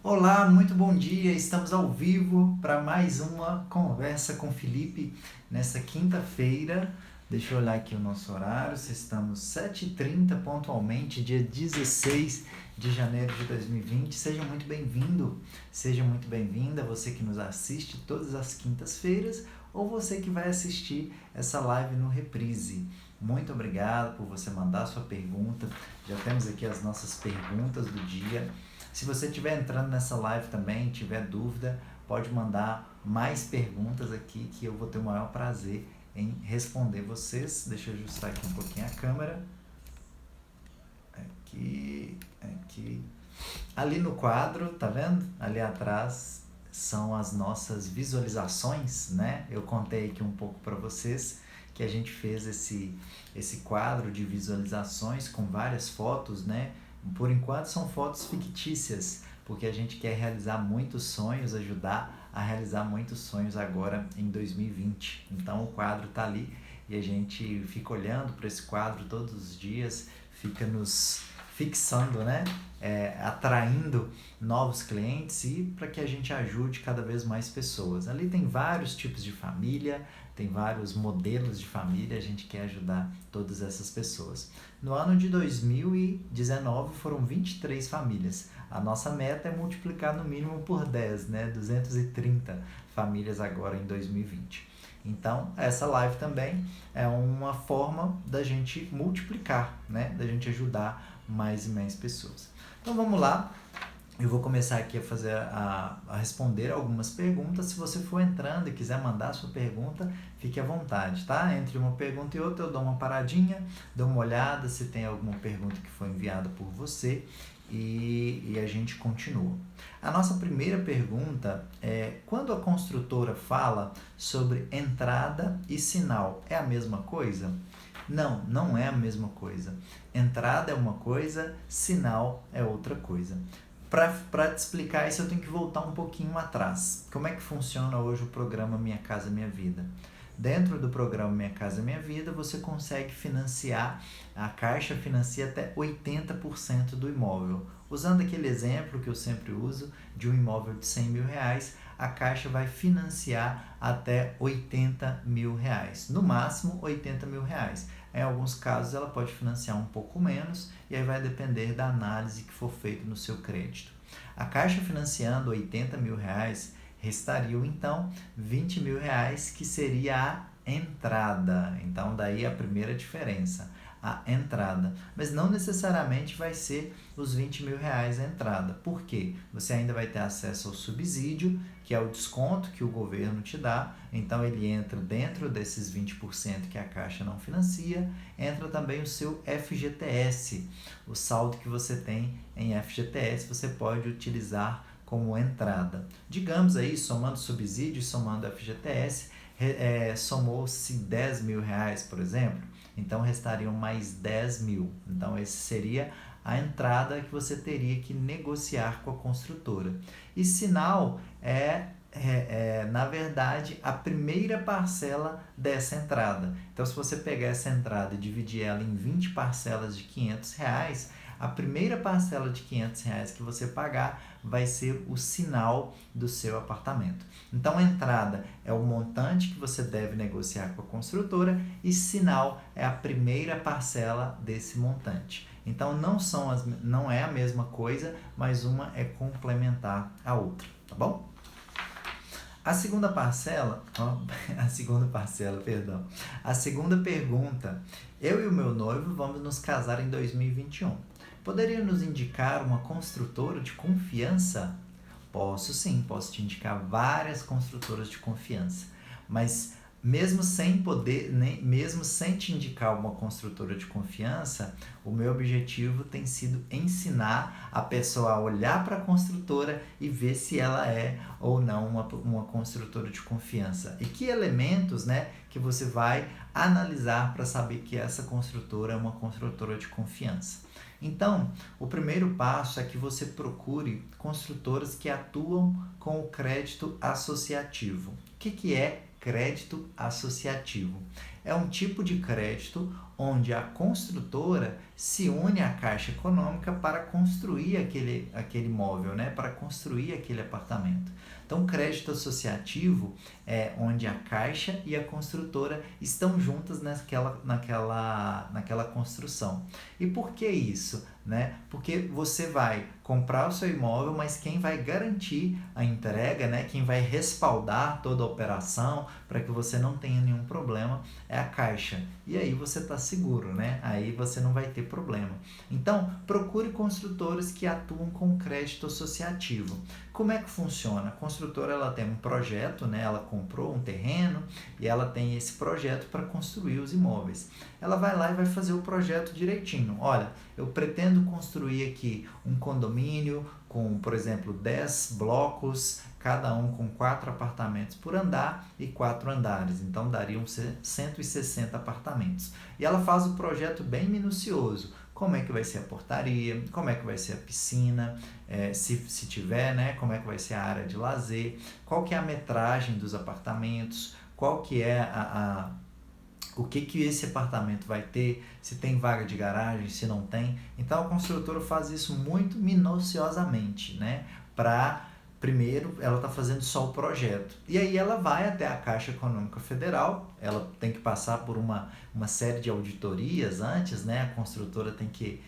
Olá, muito bom dia. Estamos ao vivo para mais uma conversa com Felipe nessa quinta-feira. Deixa eu olhar aqui o nosso horário. Estamos 7h30 pontualmente, dia 16 de janeiro de 2020. Seja muito bem-vindo, seja muito bem-vinda, você que nos assiste todas as quintas-feiras ou você que vai assistir essa live no reprise. Muito obrigado por você mandar sua pergunta. Já temos aqui as nossas perguntas do dia. Se você estiver entrando nessa live também, tiver dúvida, pode mandar mais perguntas aqui que eu vou ter o maior prazer em responder vocês. Deixa eu ajustar aqui um pouquinho a câmera. Aqui. Ali no quadro, tá vendo? Ali atrás são as nossas visualizações, né? Eu contei aqui um pouco para vocês que a gente fez esse quadro de visualizações com várias fotos, né? Por enquanto são fotos fictícias, porque a gente quer realizar muitos sonhos, ajudar a realizar muitos sonhos agora em 2020. Então o quadro está ali e a gente fica olhando para esse quadro todos os dias, fica nos fixando, né? Atraindo novos clientes e para que a gente ajude cada vez mais pessoas. Ali tem vários tipos de família, tem vários modelos de família, a gente quer ajudar todas essas pessoas. No ano de 2019 foram 23 famílias. A nossa meta é multiplicar no mínimo por 10, né? 230 famílias agora em 2020. Então, essa live também é uma forma da gente multiplicar, né? Da gente ajudar mais e mais pessoas. Então, vamos lá. Eu vou começar aqui a responder algumas perguntas. Se você for entrando e quiser mandar sua pergunta, fique à vontade, tá? Entre uma pergunta e outra eu dou uma paradinha, dou uma olhada se tem alguma pergunta que foi enviada por você e a gente continua. A nossa primeira pergunta é: quando a construtora fala sobre entrada e sinal, é a mesma coisa? Não, não é a mesma coisa. Entrada é uma coisa, sinal é outra coisa. Para te explicar isso, eu tenho que voltar um pouquinho atrás. Como é que funciona hoje o programa Minha Casa Minha Vida? Dentro do programa Minha Casa Minha Vida, você consegue financiar, a Caixa financia até 80% do imóvel. Usando aquele exemplo que eu sempre uso, de um imóvel de 100 mil reais, a Caixa vai financiar até 80 mil reais. No máximo, 80 mil reais. Em alguns casos, ela pode financiar um pouco menos e aí vai depender da análise que for feita no seu crédito. A Caixa financiando 80 mil reais, restariam então 20 mil reais, que seria a entrada. Então, daí a primeira diferença, a entrada. Mas não necessariamente vai ser os 20 mil reais a entrada. Por quê? Você ainda vai ter acesso ao subsídio, que é o desconto que o governo te dá. Então, ele entra dentro desses 20% que a Caixa não financia. Entra também o seu FGTS. O saldo que você tem em FGTS, você pode utilizar como entrada. Digamos aí, somando subsídio e somando FGTS, somou-se 10 mil reais, por exemplo, então restariam mais 10 mil. Então, esse seria a entrada que você teria que negociar com a construtora. E sinal na verdade, a primeira parcela dessa entrada. Então, se você pegar essa entrada e dividir ela em 20 parcelas de 500 reais, a primeira parcela de 500 reais que você pagar vai ser o sinal do seu apartamento. Então, a entrada é o montante que você deve negociar com a construtora e sinal é a primeira parcela desse montante. Então, não é a mesma coisa, mas uma é complementar a outra, tá bom? A segunda pergunta: eu e o meu noivo vamos nos casar em 2021. Poderia nos indicar uma construtora de confiança? Posso sim, posso te indicar várias construtoras de confiança, mas mesmo sem te indicar uma construtora de confiança, o meu objetivo tem sido ensinar a pessoa a olhar para a construtora e ver se ela é ou não uma construtora de confiança. E que elementos, né, que você vai analisar para saber que essa construtora é uma construtora de confiança. Então, o primeiro passo é que você procure construtoras que atuam com o crédito associativo. O que é crédito associativo? É um tipo de crédito onde a construtora se une à Caixa Econômica para construir aquele imóvel, né? Para construir aquele apartamento. Então, crédito associativo é onde a Caixa e a construtora estão juntas naquela construção. E por que isso? Né? Porque você vai comprar o seu imóvel, mas quem vai garantir a entrega, né? Quem vai respaldar toda a operação para que você não tenha nenhum problema é a Caixa. E aí você está seguro, né? Aí você não vai ter problema. Então, procure construtores que atuam com crédito associativo. Como é que funciona? A construtora ela tem um projeto, né? Ela comprou um terreno e ela tem esse projeto para construir os imóveis. Ela vai lá e vai fazer o projeto direitinho. Olha, eu pretendo construir aqui um condomínio com, por exemplo, 10 blocos, cada um com 4 apartamentos por andar e 4 andares. Então, dariam 160 apartamentos. E ela faz o projeto bem minucioso. Como é que vai ser a portaria, como é que vai ser a piscina, se tiver, né? Como é que vai ser a área de lazer, qual que é a metragem dos apartamentos, qual que é o que esse apartamento vai ter, se tem vaga de garagem, se não tem. Então, a construtora faz isso muito minuciosamente, né? Primeiro, ela está fazendo só o projeto. E aí ela vai até a Caixa Econômica Federal, ela tem que passar por uma série de auditorias antes, né? A construtora tem que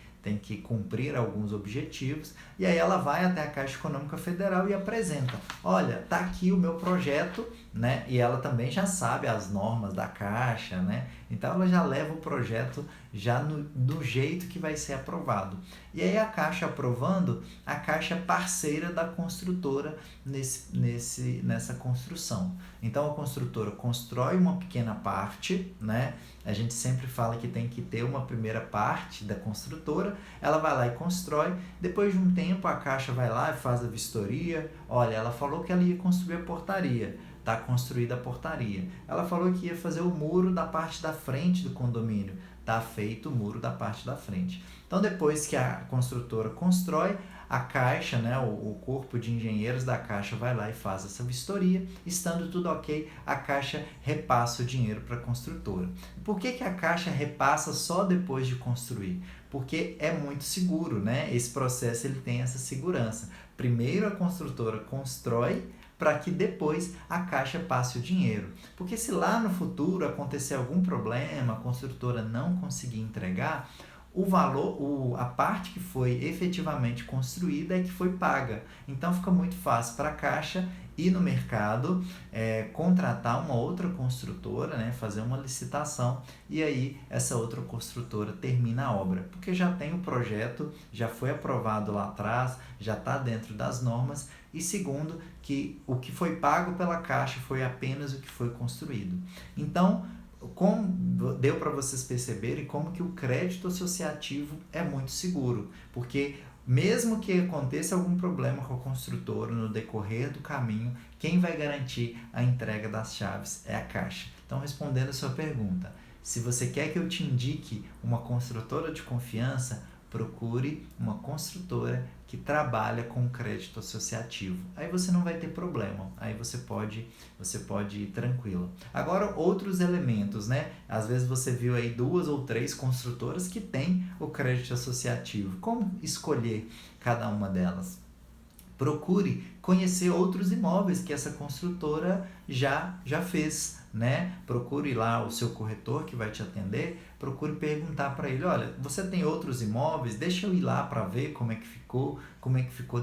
cumprir alguns objetivos, e aí ela vai até a Caixa Econômica Federal e apresenta, olha, tá aqui o meu projeto, né? E ela também já sabe as normas da Caixa, né? Então ela já leva o projeto já do jeito que vai ser aprovado. E aí a Caixa aprovando, a Caixa é parceira da construtora nessa construção. Então a construtora constrói uma pequena parte, né? A gente sempre fala que tem que ter uma primeira parte da construtora, ela vai lá e constrói, depois de um tempo a Caixa vai lá e faz a vistoria, olha, ela falou que ela ia construir a portaria, está construída a portaria. Ela falou que ia fazer o muro da parte da frente do condomínio, está feito o muro da parte da frente. Então depois que a construtora constrói, a Caixa, né, o corpo de engenheiros da Caixa vai lá e faz essa vistoria, estando tudo ok, a Caixa repassa o dinheiro para a construtora. Por que a Caixa repassa só depois de construir? Porque é muito seguro, né? Esse processo ele tem essa segurança. Primeiro a construtora constrói, para que depois a Caixa passe o dinheiro. Porque se lá no futuro acontecer algum problema, a construtora não conseguir entregar, o valor, a parte que foi efetivamente construída é que foi paga. Então fica muito fácil para a Caixa ir no mercado, contratar uma outra construtora, né, fazer uma licitação, e aí essa outra construtora termina a obra, porque já tem o projeto, já foi aprovado lá atrás, já está dentro das normas, e segundo, que o que foi pago pela Caixa foi apenas o que foi construído. Então, como deu para vocês perceberem como que o crédito associativo é muito seguro, porque mesmo que aconteça algum problema com a construtora no decorrer do caminho, quem vai garantir a entrega das chaves é a Caixa. Então, respondendo a sua pergunta, se você quer que eu te indique uma construtora de confiança, procure uma construtora que trabalha com crédito associativo. Aí você não vai ter problema, aí você pode ir tranquilo. Agora, outros elementos, né? Às vezes você viu aí 2 ou 3 construtoras que têm o crédito associativo. Como escolher cada uma delas? Procure conhecer outros imóveis que essa construtora já fez, né? Procure lá o seu corretor que vai te atender, procure perguntar para ele, olha, você tem outros imóveis? Deixa eu ir lá para ver como é que ficou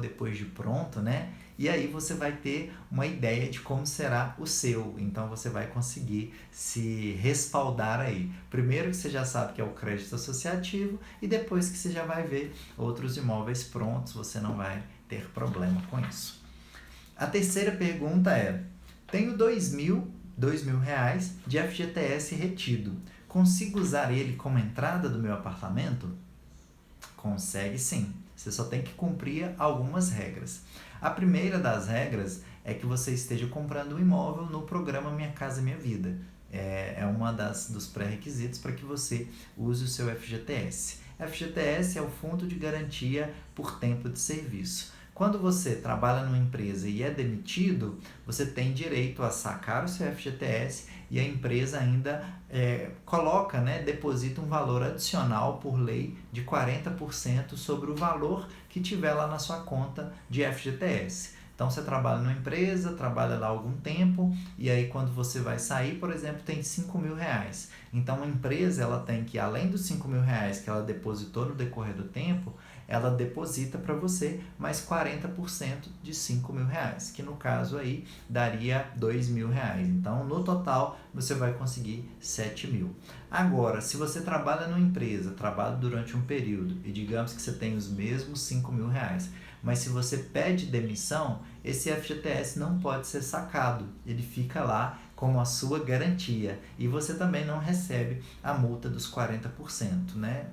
depois de pronto, né? E aí você vai ter uma ideia de como será o seu, então você vai conseguir se respaldar aí. Primeiro que você já sabe que é o crédito associativo e depois que você já vai ver outros imóveis prontos, você não vai ter problema com isso. A terceira pergunta é, tenho R$2.000 de FGTS retido. Consigo usar ele como entrada do meu apartamento? Consegue sim. Você só tem que cumprir algumas regras. A primeira das regras é que você esteja comprando um imóvel no programa Minha Casa Minha Vida. É uma dos pré-requisitos para que você use o seu FGTS. FGTS é o Fundo de Garantia por Tempo de Serviço. Quando você trabalha numa empresa e é demitido, você tem direito a sacar o seu FGTS e a empresa ainda coloca, né, deposita um valor adicional por lei de 40% sobre o valor que tiver lá na sua conta de FGTS. Então, você trabalha numa empresa, trabalha lá algum tempo, e aí quando você vai sair, por exemplo, tem 5 mil reais. Então, a empresa ela tem que, além dos 5 mil reais que ela depositou no decorrer do tempo, ela deposita para você mais 40% de 5 mil reais, que no caso aí daria 2 mil reais. Então, no total, você vai conseguir 7 mil. Agora, se você trabalha numa empresa, trabalha durante um período, e digamos que você tem os mesmos 5 mil reais, mas se você pede demissão, esse FGTS não pode ser sacado, ele fica lá como a sua garantia e você também não recebe a multa dos 40%, né?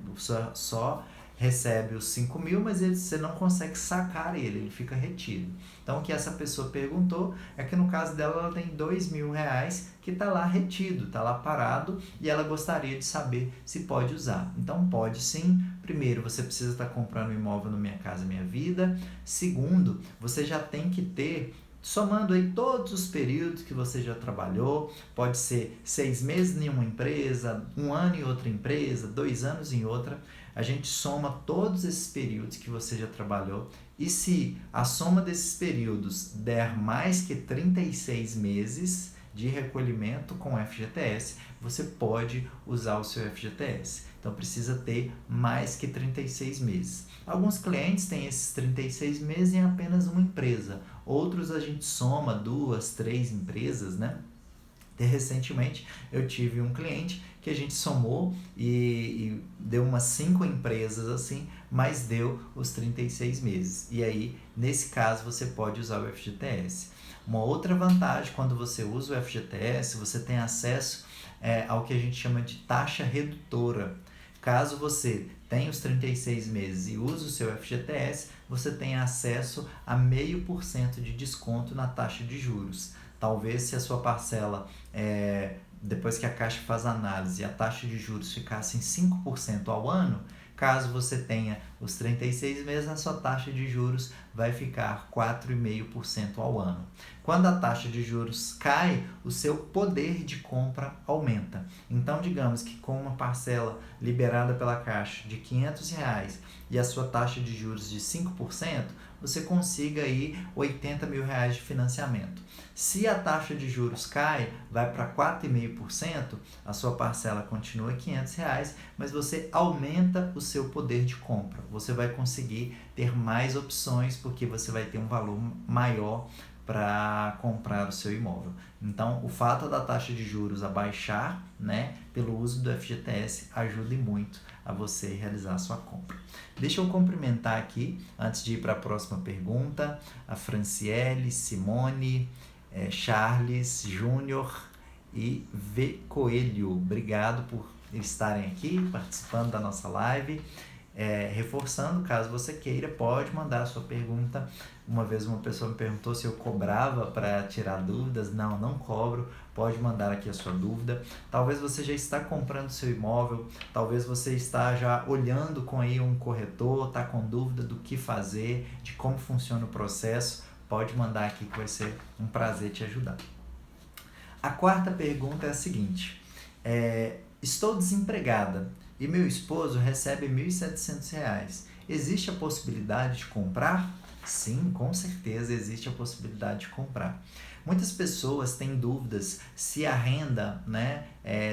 Só recebe os 5 mil, mas você não consegue sacar ele fica retido. Então, o que essa pessoa perguntou é que no caso dela, ela tem 2 mil reais que está lá retido, está lá parado e ela gostaria de saber se pode usar. Então, pode sim. Primeiro, você precisa estar comprando um imóvel no Minha Casa Minha Vida. Segundo, você já tem que ter, somando aí todos os períodos que você já trabalhou, pode ser 6 meses em uma empresa, 1 ano em outra empresa, 2 anos em outra, a gente soma todos esses períodos que você já trabalhou e se a soma desses períodos der mais que 36 meses de recolhimento com FGTS, você pode usar o seu FGTS. Então, precisa ter mais que 36 meses. Alguns clientes têm esses 36 meses em apenas uma empresa. Outros a gente soma 2, 3 empresas, né? Recentemente eu tive um cliente que a gente somou e deu umas 5 empresas assim, mas deu os 36 meses. E aí, nesse caso, você pode usar o FGTS. Uma outra vantagem, quando você usa o FGTS, você tem acesso ao que a gente chama de taxa redutora. Caso você tenha os 36 meses e use o seu FGTS, você tem acesso a 0,5% de desconto na taxa de juros. Talvez se a sua parcela, depois que a Caixa faz a análise, a taxa de juros ficasse em 5% ao ano, caso você tenha os 36 meses, a sua taxa de juros vai ficar 4,5% ao ano. Quando a taxa de juros cai, o seu poder de compra aumenta. Então, digamos que com uma parcela liberada pela Caixa de R$500 e a sua taxa de juros de 5%, você consiga aí 80 mil reais de financiamento. Se a taxa de juros cai, vai para 4,5%, a sua parcela continua R$500, mas você aumenta o seu poder de compra. Você vai conseguir ter mais opções porque você vai ter um valor maior para comprar o seu imóvel. Então, o fato da taxa de juros abaixar, né, pelo uso do FGTS, ajuda muito a você realizar a sua compra. Deixa eu cumprimentar aqui, antes de ir para a próxima pergunta, a Franciele, Simone, Charles, Júnior e V. Coelho. Obrigado por estarem aqui, participando da nossa live. Reforçando, caso você queira, pode mandar a sua pergunta. Uma vez uma pessoa me perguntou se eu cobrava para tirar dúvidas. Não, não cobro. Pode mandar aqui a sua dúvida. Talvez você já está comprando seu imóvel, talvez você está já olhando com aí um corretor, está com dúvida do que fazer, de como funciona o processo. Pode mandar aqui que vai ser um prazer te ajudar. A quarta pergunta é a seguinte: estou desempregada e meu esposo recebe R$1.700. Existe a possibilidade de comprar? Sim, com certeza existe a possibilidade de comprar. Muitas pessoas têm dúvidas se a renda, né,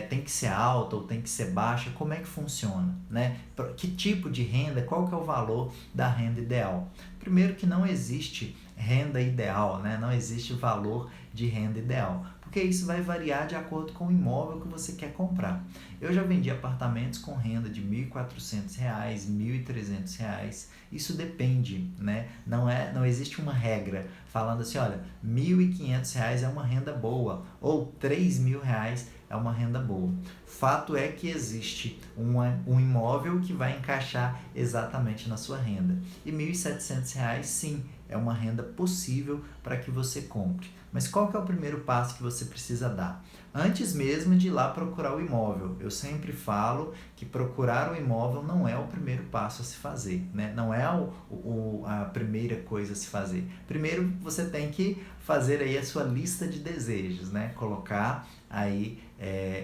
tem que ser alta ou tem que ser baixa, como é que funciona, né? Que tipo de renda, qual que é o valor da renda ideal? Primeiro que não existe renda ideal, né? Não existe valor de renda ideal, porque isso vai variar de acordo com o imóvel que você quer comprar. Eu já vendi apartamentos com renda de R$1.400, R$1.300, isso depende, né? Não existe uma regra falando assim, olha, R$1.500 é uma renda boa, ou R$3.000 é uma renda boa. Fato é que existe um imóvel que vai encaixar exatamente na sua renda. E R$1.700, sim, é uma renda possível para que você compre. Mas qual que é o primeiro passo que você precisa dar? Antes mesmo de ir lá procurar o imóvel, eu sempre falo que procurar o imóvel não é o primeiro passo a se fazer, né? Não é a primeira coisa a se fazer. Primeiro você tem que fazer aí a sua lista de desejos, né? Colocar aí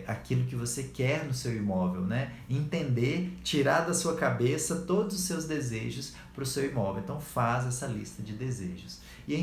aquilo que você quer no seu imóvel, né? Entender, tirar da sua cabeça todos os seus desejos para o seu imóvel. Então faz essa lista de desejos. E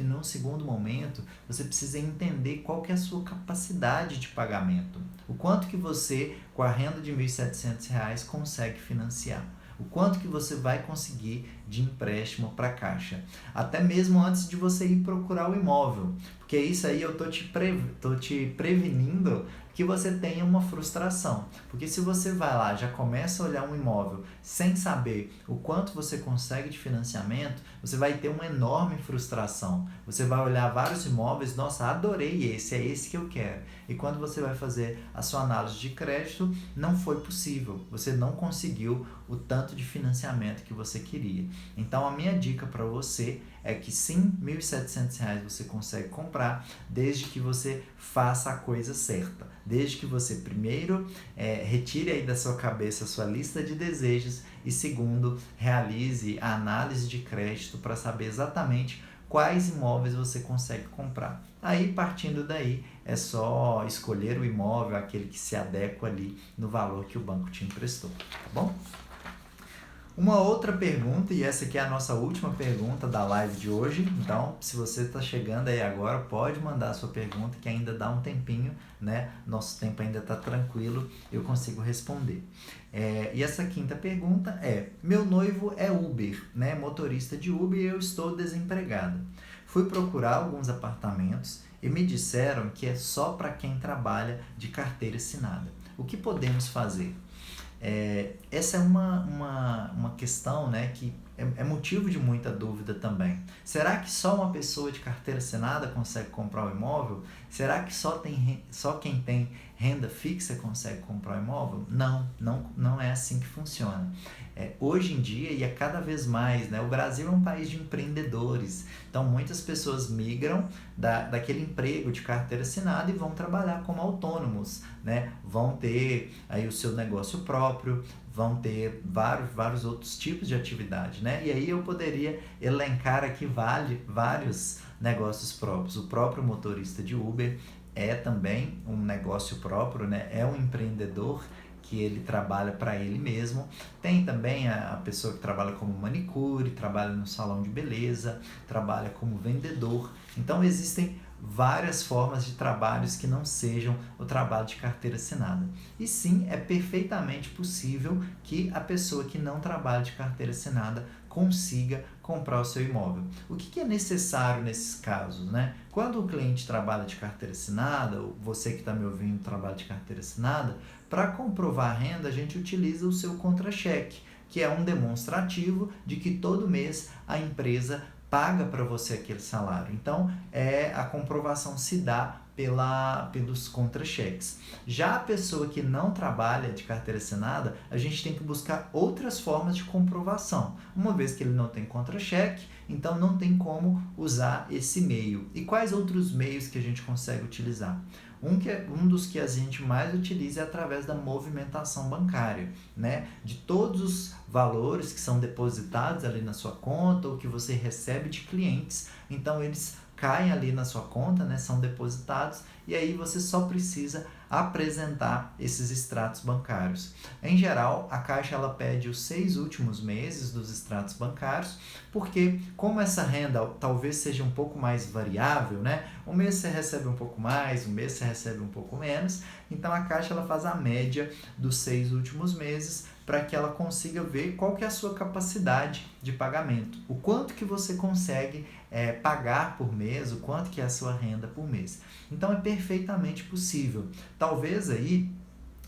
num segundo momento, você precisa entender qual que é a sua capacidade de pagamento. O quanto que você, com a renda de R$ 1.700, consegue financiar. O quanto que você vai conseguir de empréstimo para a Caixa. Até mesmo antes de você ir procurar o imóvel. Porque isso aí eu tô te prevenindo que você tenha uma frustração. Porque se você vai lá, já começa a olhar um imóvel sem saber o quanto você consegue de financiamento, você vai ter uma enorme frustração. Você vai olhar vários imóveis, nossa, adorei esse, é esse que eu quero. E quando você vai fazer a sua análise de crédito, não foi possível. Você não conseguiu o tanto de financiamento que você queria. Então a minha dica para você é que sim, R$ 1.700 você consegue comprar, desde que você faça a coisa certa. Desde que você, primeiro, retire aí da sua cabeça a sua lista de desejos e, segundo, realize a análise de crédito para saber exatamente quais imóveis você consegue comprar. Aí, partindo daí, é só escolher o imóvel, aquele que se adequa ali no valor que o banco te emprestou, tá bom? Uma outra pergunta, e essa aqui é a nossa última pergunta da live de hoje, então se você está chegando aí agora, pode mandar a sua pergunta que ainda dá um tempinho, né? Nosso tempo ainda está tranquilo, eu consigo responder. E essa quinta pergunta é: meu noivo é Uber, né? Motorista de Uber, e eu estou desempregada. Fui procurar alguns apartamentos e me disseram que é só para quem trabalha de carteira assinada. O que podemos fazer? Essa é uma questão, né, que é motivo de muita dúvida também. Será que só uma pessoa de carteira assinada consegue comprar o imóvel? Será que só quem tem renda fixa consegue comprar o imóvel? Não é assim que funciona. Hoje em dia, e é cada vez mais, né, o Brasil é um país de empreendedores, então muitas pessoas migram daquele emprego de carteira assinada e vão trabalhar como autônomos, né? Vão ter aí o seu negócio próprio, vão ter vários outros tipos de atividade, né? E aí eu poderia elencar aqui vários negócios próprios. O próprio motorista de Uber é também um negócio próprio, né? É um empreendedor que ele trabalha para ele mesmo. Tem também a pessoa que trabalha como manicure, trabalha no salão de beleza, trabalha como vendedor. Então existem várias formas de trabalhos que não sejam o trabalho de carteira assinada. E sim, é perfeitamente possível que a pessoa que não trabalha de carteira assinada consiga comprar o seu imóvel. O que é necessário nesses casos, né? Quando o cliente trabalha de carteira assinada, ou você que está me ouvindo trabalha de carteira assinada, para comprovar a renda, a gente utiliza o seu contra-cheque, que é um demonstrativo de que todo mês a empresa paga para você aquele salário. Então, a comprovação se dá pelos contra-cheques. Já a pessoa que não trabalha de carteira assinada, a gente tem que buscar outras formas de comprovação. Uma vez que ele não tem contra-cheque, então não tem como usar esse meio. E quais outros meios que a gente consegue utilizar? Um dos que a gente mais utiliza é através da movimentação bancária, né? De todos os valores que são depositados ali na sua conta ou que você recebe de clientes, então eles caem ali na sua conta, né? São depositados e aí você só precisa apresentar esses extratos bancários. Em geral, a Caixa ela pede os 6 últimos meses dos extratos bancários, porque como essa renda talvez seja um pouco mais variável, né? Um mês você recebe um pouco mais, um mês você recebe um pouco menos, então a Caixa ela faz a média dos 6 últimos meses para que ela consiga ver qual que é a sua capacidade de pagamento, o quanto que você consegue pagar por mês, o quanto que é a sua renda por mês. Então é perfeitamente possível. Talvez aí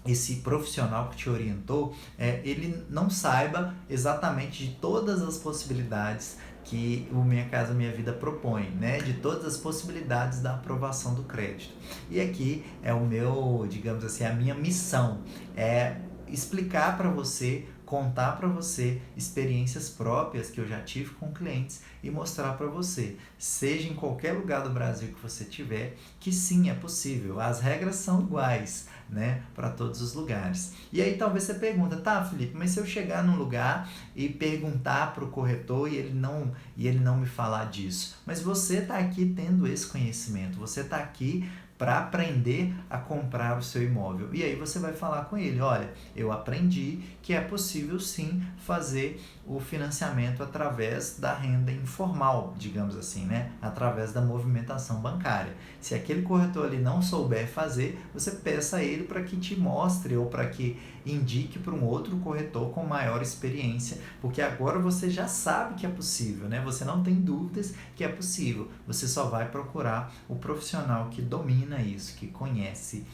esse profissional que te orientou, ele não saiba exatamente de todas as possibilidades que o Minha Casa Minha Vida propõe, né? De todas as possibilidades da aprovação do crédito. E aqui é o meu, digamos assim, a minha missão é explicar para você contar para você experiências próprias que eu já tive com clientes e mostrar para você, seja em qualquer lugar do Brasil que você tiver, que sim, é possível. As regras são iguais, né, para todos os lugares. E aí talvez você pergunta, tá, Felipe, mas se eu chegar num lugar e perguntar para o corretor e ele não me falar disso, mas você está aqui tendo esse conhecimento, você está aqui para aprender a comprar o seu imóvel. E aí você vai falar com ele, olha, eu aprendi que é possível sim fazer o financiamento através da renda informal, digamos assim, né? Através da movimentação bancária. Se aquele corretor ali não souber fazer, você peça a ele para que te mostre ou para que indique para um outro corretor com maior experiência, porque agora você já sabe que é possível, né? Você não tem dúvidas que é possível. Você só vai procurar o profissional que domina isso, que conhece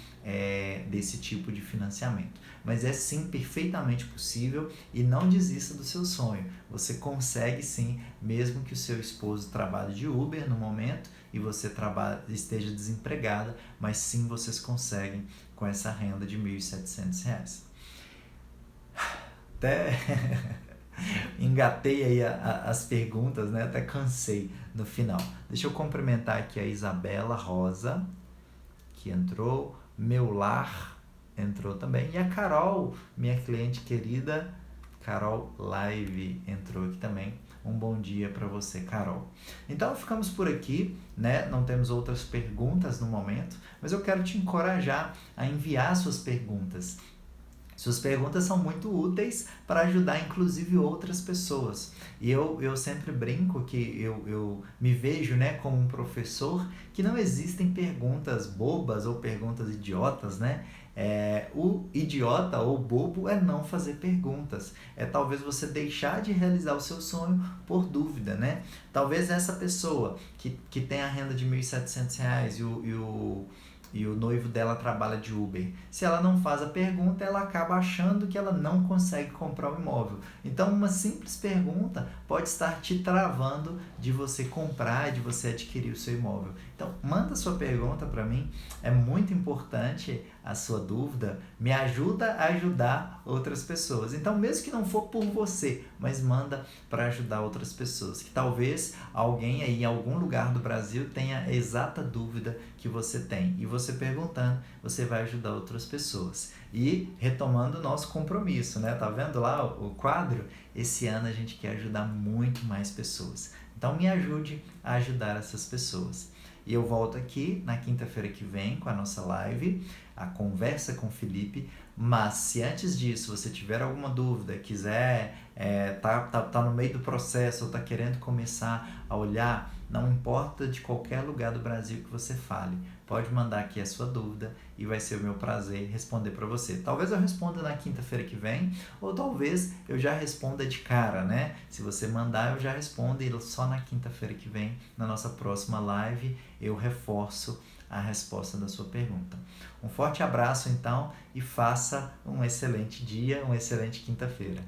desse tipo de financiamento. Mas é sim perfeitamente possível e não desista do seu sonho. Você consegue sim, mesmo que o seu esposo trabalhe de Uber no momento e você esteja desempregada, mas sim vocês conseguem com essa renda de R$ 1.700. Até engatei aí as perguntas, né? Até cansei no final. Deixa eu cumprimentar aqui a Isabela Rosa, que entrou, Meu Lar entrou também, e a Carol, minha cliente querida, Carol Live entrou aqui também. Um bom dia para você, Carol. Então ficamos por aqui, né? Não temos outras perguntas no momento, mas eu quero te encorajar a enviar suas perguntas. Suas perguntas são muito úteis para ajudar, inclusive, outras pessoas. E eu sempre brinco que eu me vejo, né, como um professor, que não existem perguntas bobas ou perguntas idiotas, né? O idiota ou bobo é não fazer perguntas. É talvez você deixar de realizar o seu sonho por dúvida, né? Talvez essa pessoa que tem a renda de R$ 1.700 e o noivo dela trabalha de Uber. Se ela não faz a pergunta, ela acaba achando que ela não consegue comprar o imóvel. Então, uma simples pergunta pode estar te travando de você comprar, de você adquirir o seu imóvel. Então, manda sua pergunta para mim, é muito importante a sua dúvida, me ajuda a ajudar outras pessoas. Então, mesmo que não for por você, mas manda para ajudar outras pessoas, que talvez alguém aí em algum lugar do Brasil tenha a exata dúvida que você tem. E você perguntando, você vai ajudar outras pessoas. E retomando o nosso compromisso, né? Tá vendo lá o quadro? Esse ano a gente quer ajudar muito mais pessoas. Então me ajude a ajudar essas pessoas. E eu volto aqui na quinta-feira que vem com a nossa live, a conversa com o Felipe. Mas se antes disso você tiver alguma dúvida, quiser, tá no meio do processo ou tá querendo começar a olhar, não importa de qualquer lugar do Brasil que você fale, pode mandar aqui a sua dúvida e vai ser o meu prazer responder para você. Talvez eu responda na quinta-feira que vem, ou talvez eu já responda de cara, né? Se você mandar, eu já respondo e só na quinta-feira que vem, na nossa próxima live, eu reforço a resposta da sua pergunta. Um forte abraço então e faça um excelente dia, uma excelente quinta-feira.